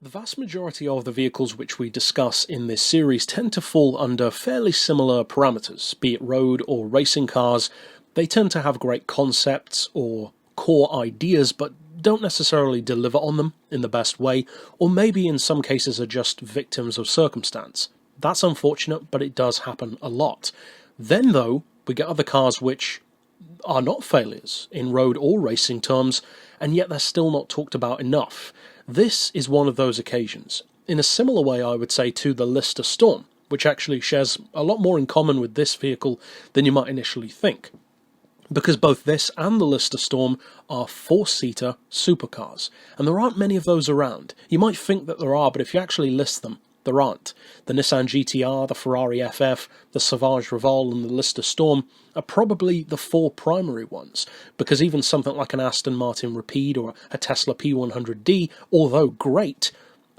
The vast majority of the vehicles which we discuss in this series tend to fall under fairly similar parameters, be it road or racing cars. They tend to have great concepts or core ideas, but don't necessarily deliver on them in the best way, or maybe in some cases are just victims of circumstance. That's unfortunate, but it does happen a lot. Then though, we get other cars which are not failures in road or racing terms, and yet they're still not talked about enough. This is one of those occasions, in a similar way I would say to the Lister Storm, which actually shares a lot more in common with this vehicle than you might initially think, because both this and the Lister Storm are four-seater supercars, and there aren't many of those around. You might think that there are, but if you actually list them, there aren't. The Nissan GTR, the Ferrari FF, the Savage Rivale and the Lister Storm are probably the four primary ones, because even something like an Aston Martin Rapide or a Tesla P100D, although great,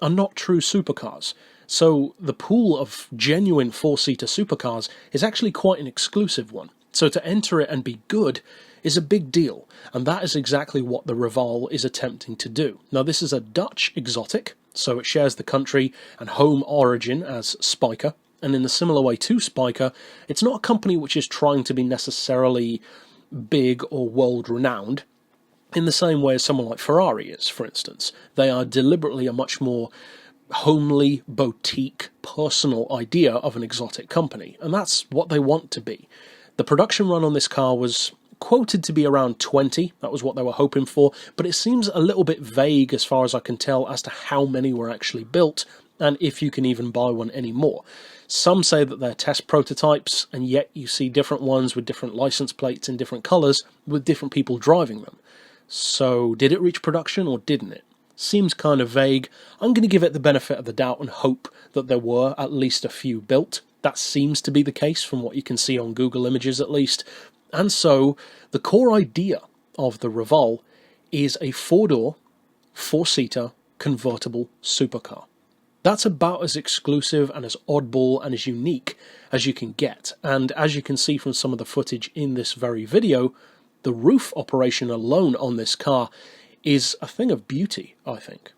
are not true supercars. So the pool of genuine four-seater supercars is actually quite an exclusive one. So to enter it and be good is a big deal, and that is exactly what the Rivale is attempting to do. Now this is a Dutch exotic, so it shares the country and home origin as Spyker, and in a similar way to Spyker, it's not a company which is trying to be necessarily big or world-renowned, in the same way as someone like Ferrari is, for instance. They are deliberately a much more homely, boutique, personal idea of an exotic company, and that's what they want to be. The production run on this car was quoted to be around 20, that was what they were hoping for, but it seems a little bit vague as far as I can tell as to how many were actually built, and if you can even buy one anymore. Some say that they're test prototypes, and yet you see different ones with different license plates in different colours, with different people driving them. So, did it reach production or didn't it? Seems kind of vague. I'm going to give it the benefit of the doubt and hope that there were at least a few built. That seems to be the case from what you can see on Google Images at least. And so, the core idea of the Rivale is a four-door, four-seater, convertible supercar. That's about as exclusive and as oddball and as unique as you can get. And as you can see from some of the footage in this very video, the roof operation alone on this car is a thing of beauty, I think.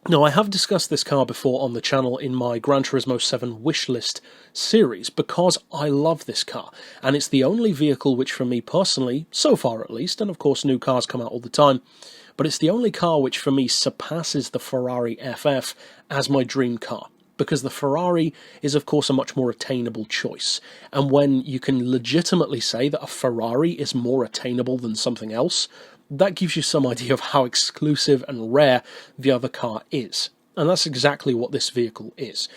Now, I have discussed this car before on the channel in my Gran Turismo 7 wishlist series because I love this car, and it's the only vehicle which for me personally, so far at least, and of course new cars come out all the time, but it's the only car which for me surpasses the Ferrari FF as my dream car, because the Ferrari is of course a much more attainable choice, and when you can legitimately say that a Ferrari is more attainable than something else, that gives you some idea of how exclusive and rare the other car is. And that's exactly what this vehicle is.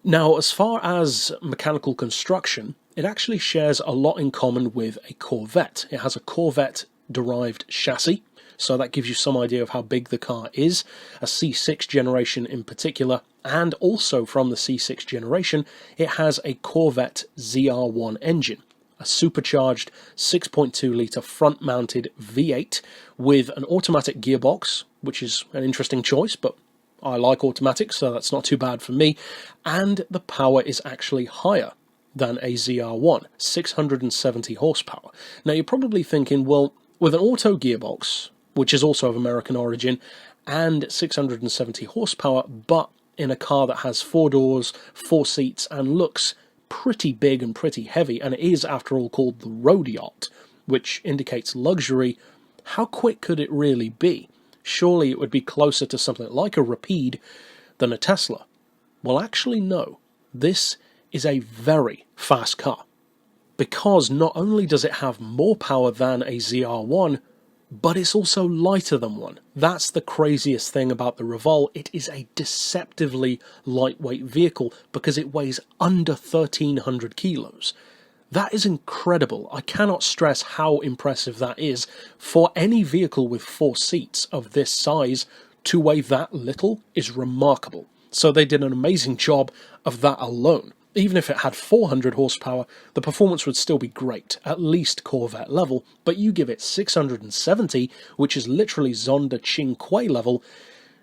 Now, as far as mechanical construction, it actually shares a lot in common with a Corvette. It has a Corvette-derived chassis, so that gives you some idea of how big the car is, a C6 generation in particular, and also from the C6 generation, it has a Corvette ZR1 engine. A supercharged 6.2-litre front-mounted V8 with an automatic gearbox, which is an interesting choice, but I like automatics, so that's not too bad for me, and the power is actually higher than a ZR1, 670 horsepower. Now you're probably thinking, well, with an auto gearbox, which is also of American origin, and 670 horsepower, but in a car that has four doors, four seats, and looks pretty big and pretty heavy, and it is after all called the road yacht, which indicates luxury, how quick could it really be? Surely it would be closer to something like a Rapide than a Tesla. Well, actually no. This is a very fast car, because not only does it have more power than a ZR1, but it's also lighter than one. That's the craziest thing about the Rivale. It is a deceptively lightweight vehicle because it weighs under 1,300 kilos. That is incredible. I cannot stress how impressive that is for any vehicle with four seats of this size. To weigh that little is remarkable. So they did an amazing job of that alone. Even if it had 400 horsepower, the performance would still be great, at least Corvette level, but you give it 670, which is literally Zonda Cinque level,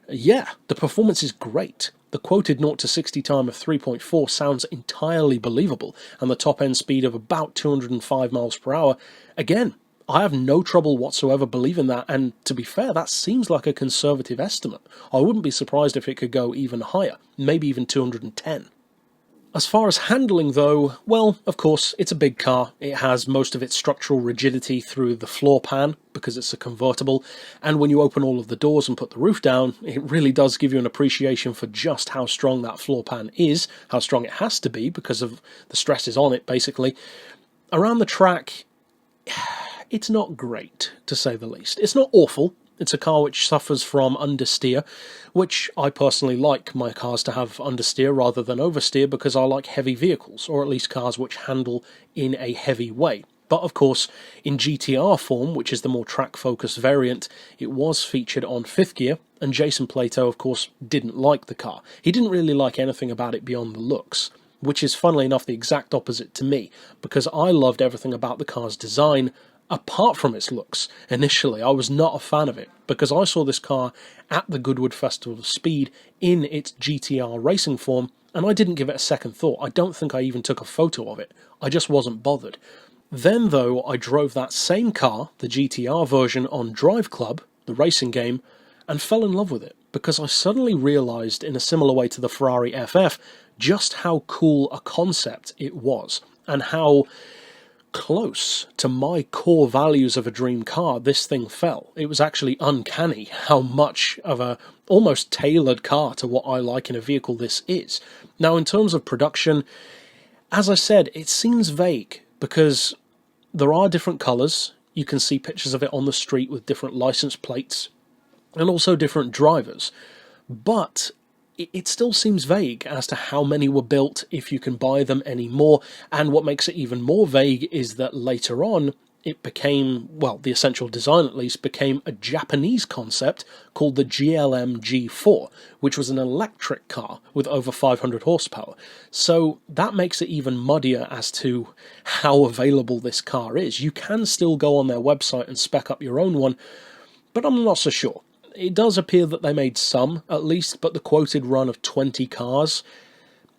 yeah, the performance is great. The quoted 0 to 60 time of 3.4 sounds entirely believable, and the top end speed of about 205 miles per hour, again, I have no trouble whatsoever believing that, and to be fair, that seems like a conservative estimate. I wouldn't be surprised if it could go even higher, maybe even 210. As far as handling though, well, of course, it's a big car. It has most of its structural rigidity through the floor pan, because it's a convertible, and when you open all of the doors and put the roof down, it really does give you an appreciation for just how strong that floor pan is, how strong it has to be because of the stresses on it, basically. Around the track, it's not great, to say the least. It's not awful. It's a car which suffers from understeer, which I personally like my cars to have understeer rather than oversteer because I like heavy vehicles, or at least cars which handle in a heavy way. But of course, in GTR form, which is the more track-focused variant, it was featured on 5th gear, and Jason Plato, of course, didn't like the car. He didn't really like anything about it beyond the looks, which is, funnily enough, the exact opposite to me, because I loved everything about the car's design, apart from its looks. Initially, I was not a fan of it, because I saw this car at the Goodwood Festival of Speed in its GTR racing form, and I didn't give it a second thought. I don't think I even took a photo of it. I just wasn't bothered. Then, though, I drove that same car, the GTR version, on Drive Club, the racing game, and fell in love with it, because I suddenly realised, in a similar way to the Ferrari FF, just how cool a concept it was, and how close to my core values of a dream car this thing fell. It was actually uncanny how much of a almost tailored car to what I like in a vehicle this is. Now, in terms of production, as I said, it seems vague because there are different colours. You can see pictures of it on the street with different license plates and also different drivers, but it still seems vague as to how many were built, if you can buy them anymore, and what makes it even more vague is that later on it became, well, the essential design at least, became a Japanese concept called the GLM G4, which was an electric car with over 500 horsepower. So that makes it even muddier as to how available this car is. You can still go on their website and spec up your own one, but I'm not so sure. It does appear that they made some, at least, but the quoted run of 20 cars,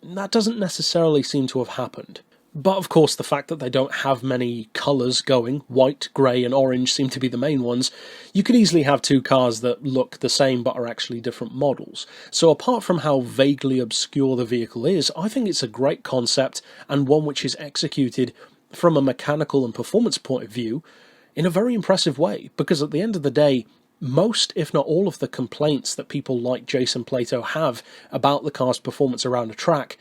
that doesn't necessarily seem to have happened. But of course, the fact that they don't have many colours going, white, grey and orange seem to be the main ones, you could easily have two cars that look the same but are actually different models. So apart from how vaguely obscure the vehicle is, I think it's a great concept, and one which is executed from a mechanical and performance point of view in a very impressive way, because at the end of the day, most, if not all, of the complaints that people like Jason Plato have about the car's performance around a track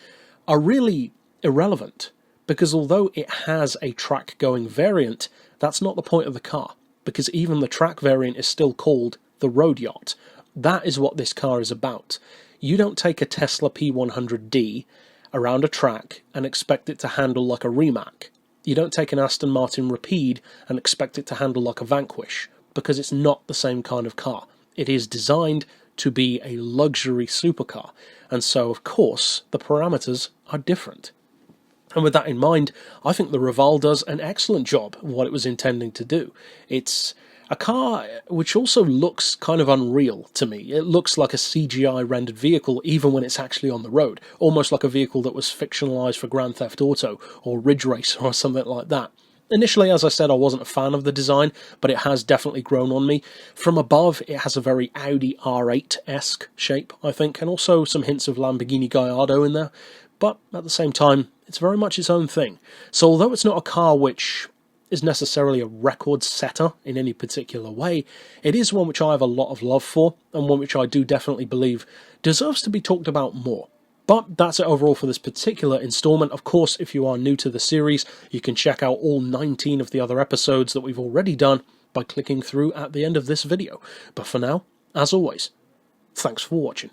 are really irrelevant, because although it has a track-going variant, that's not the point of the car, because even the track variant is still called the Road Yacht. That is what this car is about. You don't take a Tesla P100D around a track and expect it to handle like a Rimac. You don't take an Aston Martin Rapide and expect it to handle like a Vanquish, because it's not the same kind of car. It is designed to be a luxury supercar, and so, of course, the parameters are different. And with that in mind, I think the Rivale does an excellent job of what it was intending to do. It's a car which also looks kind of unreal to me. It looks like a CGI rendered vehicle even when it's actually on the road, almost like a vehicle that was fictionalized for Grand Theft Auto or Ridge Racer or something like that. Initially, as I said, I wasn't a fan of the design, but it has definitely grown on me. From above, it has a very Audi R8-esque shape, I think, and also some hints of Lamborghini Gallardo in there. But at the same time, it's very much its own thing. So although it's not a car which is necessarily a record setter in any particular way, it is one which I have a lot of love for, and one which I do definitely believe deserves to be talked about more. But that's it overall for this particular installment. Of course, if you are new to the series, you can check out all 19 of the other episodes that we've already done by clicking through at the end of this video. But for now, as always, thanks for watching.